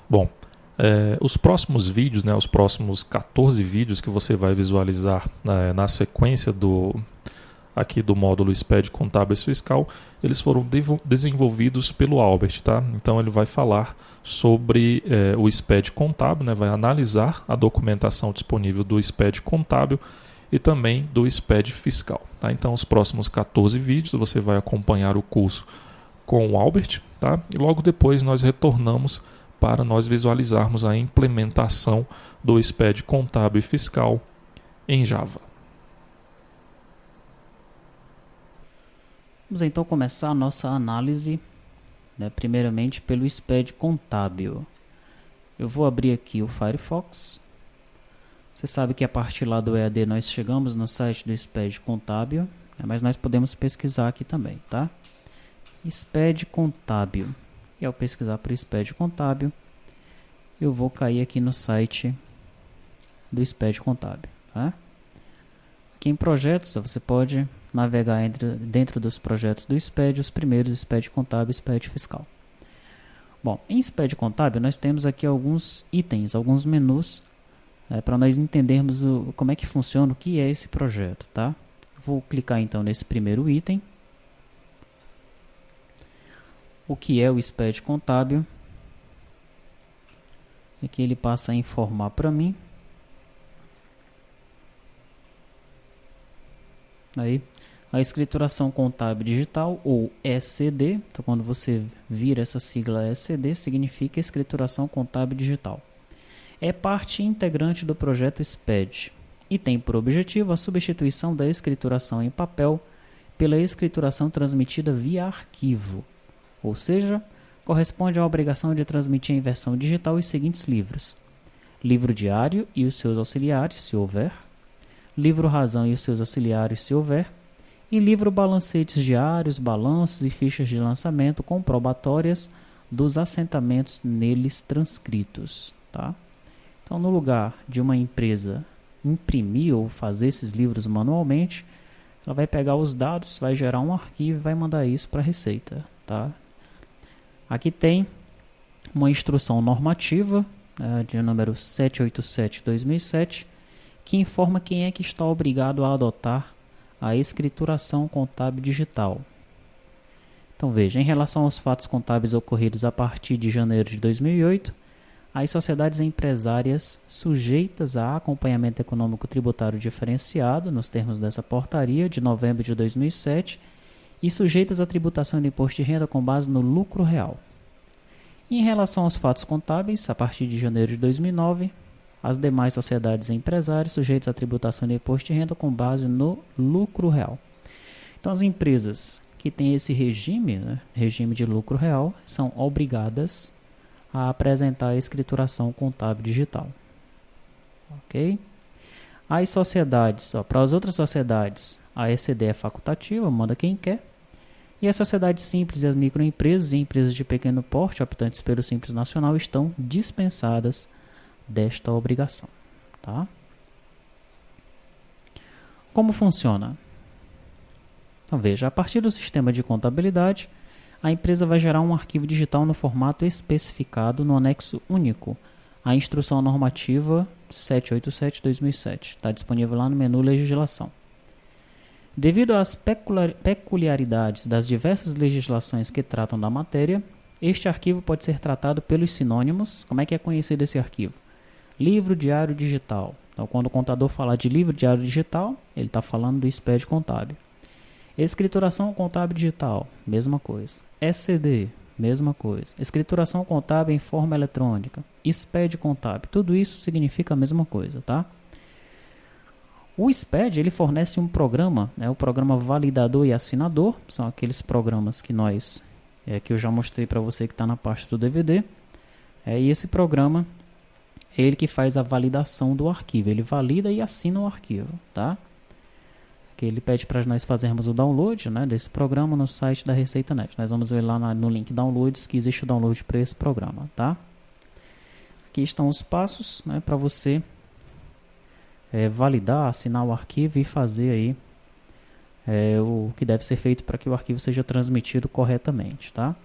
Bom, os próximos vídeos, né, os próximos 14 vídeos que você vai visualizar na sequência aqui do módulo SPED Contábil e Fiscal, eles foram desenvolvidos pelo Albert, tá? Então ele vai falar sobre o SPED Contábil, né? Vai analisar a documentação disponível do SPED Contábil e também do SPED Fiscal, tá? Então os próximos 14 vídeos você vai acompanhar o curso com o Albert, tá? E logo depois nós retornamos para nós visualizarmos a implementação do SPED Contábil e Fiscal em Java. Vamos então começar a nossa análise, né, primeiramente pelo SPED Contábil. Eu vou abrir aqui o Firefox. Você sabe que a partir lá do EAD nós chegamos no site do SPED Contábil, né, mas nós podemos pesquisar aqui também, tá? SPED Contábil. E ao pesquisar por SPED Contábil, eu vou cair aqui no site do SPED Contábil, tá? Aqui em projetos, você pode navegar dentro dos projetos do SPED, os primeiros SPED Contábil e SPED Fiscal. Bom, em SPED Contábil nós temos aqui alguns itens, alguns menus, para nós entendermos como é que funciona, o que é esse projeto, tá? Vou clicar então nesse primeiro item. O que é o SPED Contábil? Aqui ele passa a informar para mim. Aí, a escrituração contábil digital, ou ECD, então quando você vira essa sigla ECD, significa escrituração contábil digital. É parte integrante do projeto SPED e tem por objetivo a substituição da escrituração em papel pela escrituração transmitida via arquivo, ou seja, corresponde à obrigação de transmitir em versão digital os seguintes livros: livro diário e os seus auxiliares, se houver; livro razão e os seus auxiliares, se houver; e livro balancetes diários, balanços e fichas de lançamento comprobatórias dos assentamentos neles transcritos, tá? Então, no lugar de uma empresa imprimir ou fazer esses livros manualmente, ela vai pegar os dados, vai gerar um arquivo e vai mandar isso para a Receita, tá? Aqui tem uma instrução normativa, de número 787/2007, que informa quem é que está obrigado a adotar a escrituração contábil digital. Então veja, em relação aos fatos contábeis ocorridos a partir de janeiro de 2008, as sociedades empresárias sujeitas a acompanhamento econômico tributário diferenciado, nos termos dessa portaria de novembro de 2007, e sujeitas à tributação de imposto de renda com base no lucro real. E em relação aos fatos contábeis, a partir de janeiro de 2009, as demais sociedades empresárias sujeitas à tributação de imposto de renda com base no lucro real. Então, as empresas que têm esse regime, né, regime de lucro real, são obrigadas a apresentar a escrituração contábil digital. Ok? As sociedades, para as outras sociedades, a ECD é facultativa, manda quem quer. E as sociedades simples e as microempresas e empresas de pequeno porte, optantes pelo Simples Nacional, estão dispensadas desta obrigação, tá? Como funciona? Então veja, a partir do sistema de contabilidade, a empresa vai gerar um arquivo digital no formato especificado no anexo único à instrução normativa 787/2007. Está disponível lá no menu Legislação. Devido às peculiaridades das diversas legislações que tratam da matéria, este arquivo pode ser tratado pelos sinônimos. Como é que é conhecido esse arquivo? Livro diário digital. Então, quando o contador falar de livro diário digital, ele está falando do SPED contábil. Escrituração contábil digital, mesma coisa. ECD, mesma coisa. Escrituração contábil em forma eletrônica. SPED contábil, tudo isso significa a mesma coisa, tá? O SPED, ele fornece um programa, né, o programa validador e assinador, são aqueles programas que que eu já mostrei para você que está na parte do DVD. E esse programa é ele que faz a validação do arquivo, ele valida e assina o arquivo, tá? Que ele pede para nós fazermos o download, né, desse programa no site da ReceitaNet. Nós vamos ver lá no link downloads que existe o download para esse programa, tá? Aqui estão os passos, né, para você validar, assinar o arquivo e fazer aí o que deve ser feito para que o arquivo seja transmitido corretamente, tá?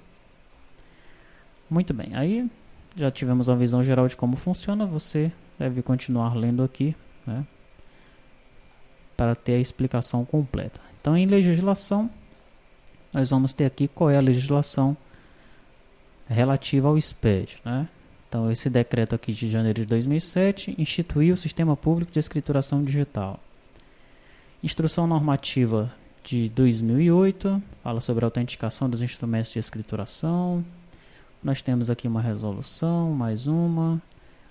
Muito bem, aí já tivemos uma visão geral de como funciona, você deve continuar lendo aqui, né, para ter a explicação completa. Então, em legislação, nós vamos ter aqui qual é a legislação relativa ao SPED, né? Então, esse decreto aqui de janeiro de 2007 instituiu o Sistema Público de Escrituração Digital. Instrução normativa de 2008 fala sobre a autenticação dos instrumentos de escrituração. Nós temos aqui uma resolução, mais uma.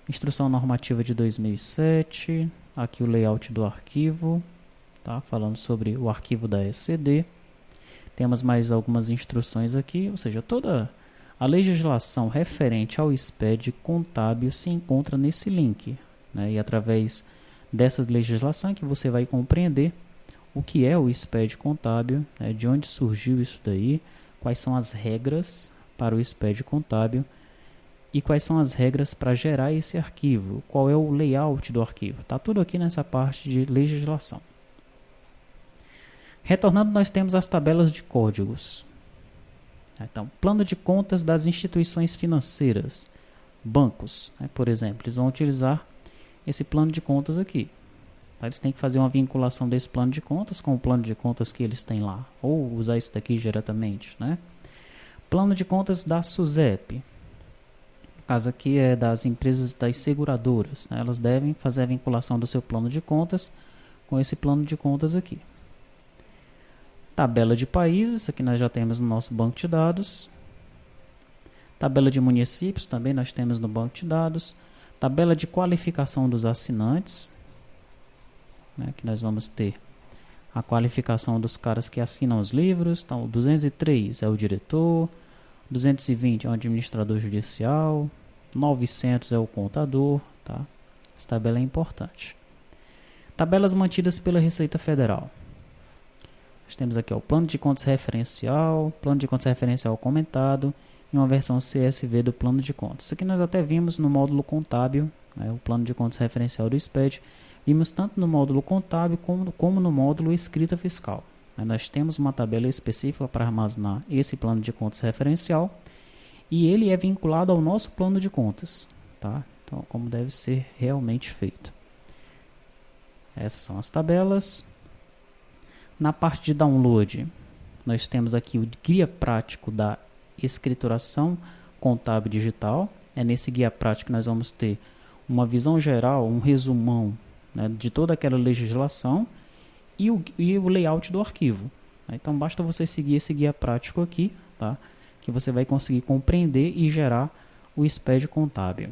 Instrução normativa de 2007, aqui o layout do arquivo, tá? Falando sobre o arquivo da SCD. Temos mais algumas instruções aqui, ou seja, toda a legislação referente ao SPED contábil se encontra nesse link, né? E através dessas legislações que você vai compreender o que é o SPED contábil, né? De onde surgiu isso daí, quais são as regras para o SPED contábil e quais são as regras para gerar esse arquivo, qual é o layout do arquivo. Está tudo aqui nessa parte de legislação. Retornando, nós temos as tabelas de códigos. Então, plano de contas das instituições financeiras, bancos, né, por exemplo, eles vão utilizar esse plano de contas aqui. Eles têm que fazer uma vinculação desse plano de contas com o plano de contas que eles têm lá, ou usar isso daqui diretamente, né? Plano de contas da SUSEP, no caso aqui é das empresas das seguradoras, né? Elas devem fazer a vinculação do seu plano de contas com esse plano de contas aqui. Tabela de países, aqui nós já temos no nosso banco de dados. Tabela de municípios, também nós temos no banco de dados. Tabela de qualificação dos assinantes, né, que nós vamos ter a qualificação dos caras que assinam os livros. Então, o 203 é o diretor, 220 é o administrador judicial, 900 é o contador, tá? Essa tabela é importante. Tabelas mantidas pela Receita Federal. Nós temos aqui ó, o plano de contas referencial comentado e uma versão CSV do plano de contas. Isso aqui nós até vimos no módulo contábil, né, o plano de contas referencial do SPED. Vimos tanto no módulo contábil como no módulo escrita fiscal. Nós temos uma tabela específica para armazenar esse plano de contas referencial e ele é vinculado ao nosso plano de contas, tá? Então, como deve ser realmente feito. Essas são as tabelas. Na parte de download, nós temos aqui o guia prático da escrituração contábil digital. É nesse guia prático que nós vamos ter uma visão geral, um resumão, né, de toda aquela legislação e o layout do arquivo. Então basta você seguir esse guia prático aqui, tá, que você vai conseguir compreender e gerar o SPED contábil.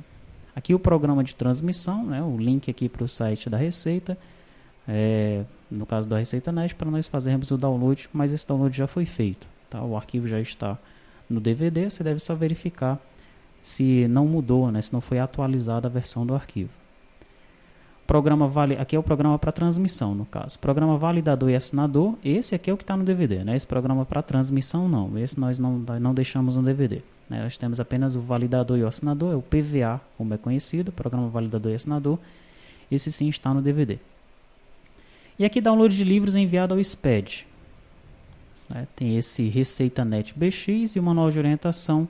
Aqui o programa de transmissão, né, o link aqui para o site da Receita, no caso da Receita Net, para nós fazermos o download, mas esse download já foi feito, tá? O arquivo já está no DVD, você deve só verificar se não mudou, né, se não foi atualizada a versão do arquivo. Aqui é o programa para transmissão, no caso. Programa validador e assinador, esse aqui é o que está no DVD, né? Esse programa para transmissão não, esse nós não deixamos no DVD. Né? Nós temos apenas o validador e o assinador, é o PVA, como é conhecido, programa validador e assinador. Esse sim está no DVD. E aqui download de livros enviado ao SPED. Tem esse Receita Net BX e o manual de orientação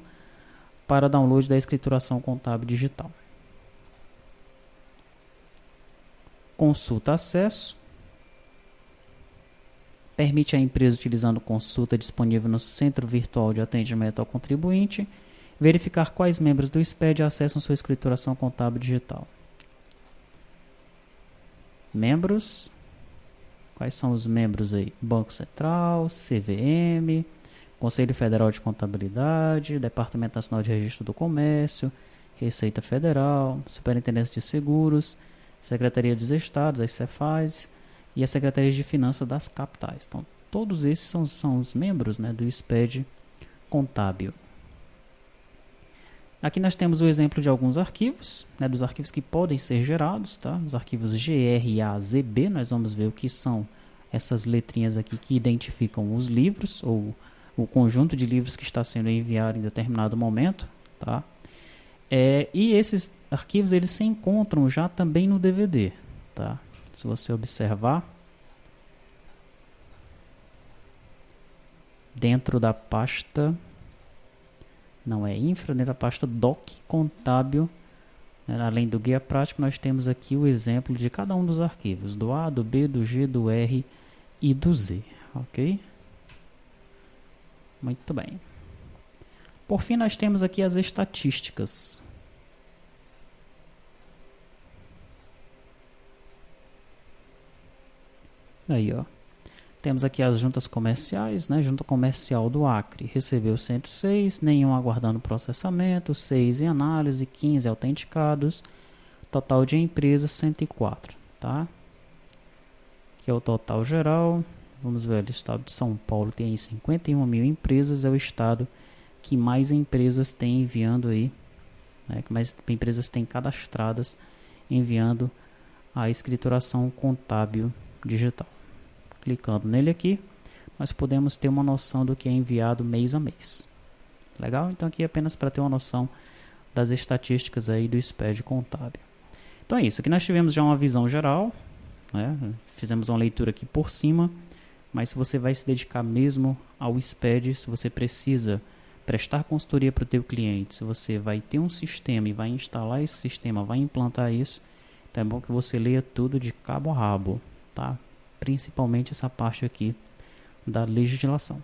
para download da escrituração contábil digital. Consulta acesso. Permite à empresa, utilizando consulta disponível no Centro Virtual de Atendimento ao Contribuinte, verificar quais membros do SPED acessam sua escrituração contábil digital. Membros. Quais são os membros aí? Banco Central, CVM, Conselho Federal de Contabilidade, Departamento Nacional de Registro do Comércio, Receita Federal, Superintendência de Seguros, Secretaria dos Estados, as Cefaz, e a Secretaria de Finanças das capitais. Então, todos esses são os membros, né, do SPED contábil. Aqui nós temos o exemplo de alguns arquivos, né, dos arquivos que podem ser gerados, tá? Os arquivos GRAZB, nós vamos ver o que são essas letrinhas aqui que identificam os livros, ou o conjunto de livros que está sendo enviado em determinado momento, tá? E esses arquivos eles se encontram já também no DVD, tá? Se você observar, dentro da pasta não é infra, dentro da pasta doc contábil, né? Além do guia prático, nós temos aqui o exemplo de cada um dos arquivos, do A, do B, do G, do R e do Z, ok? Muito bem. Por fim, nós temos aqui as estatísticas. Aí, ó. Temos aqui as juntas comerciais, né? Junta comercial do Acre recebeu 106, nenhum aguardando processamento, 6 em análise, 15 autenticados, total de empresas 104, tá? Aqui é o total geral. Vamos ver, o estado de São Paulo tem 51 mil empresas, é o estado que mais empresas tem enviando aí, né? Que mais empresas tem cadastradas enviando a escrituração contábil digital. Clicando nele aqui, nós podemos ter uma noção do que é enviado mês a mês. Legal? Então aqui é apenas para ter uma noção das estatísticas aí do SPED contábil. Então é isso. Aqui nós tivemos já uma visão geral, né? Fizemos uma leitura aqui por cima, mas se você vai se dedicar mesmo ao SPED, se você precisa prestar consultoria para o teu cliente, se você vai ter um sistema e vai instalar esse sistema, vai implantar isso, então é bom que você leia tudo de cabo a rabo, tá? Principalmente essa parte aqui da legislação.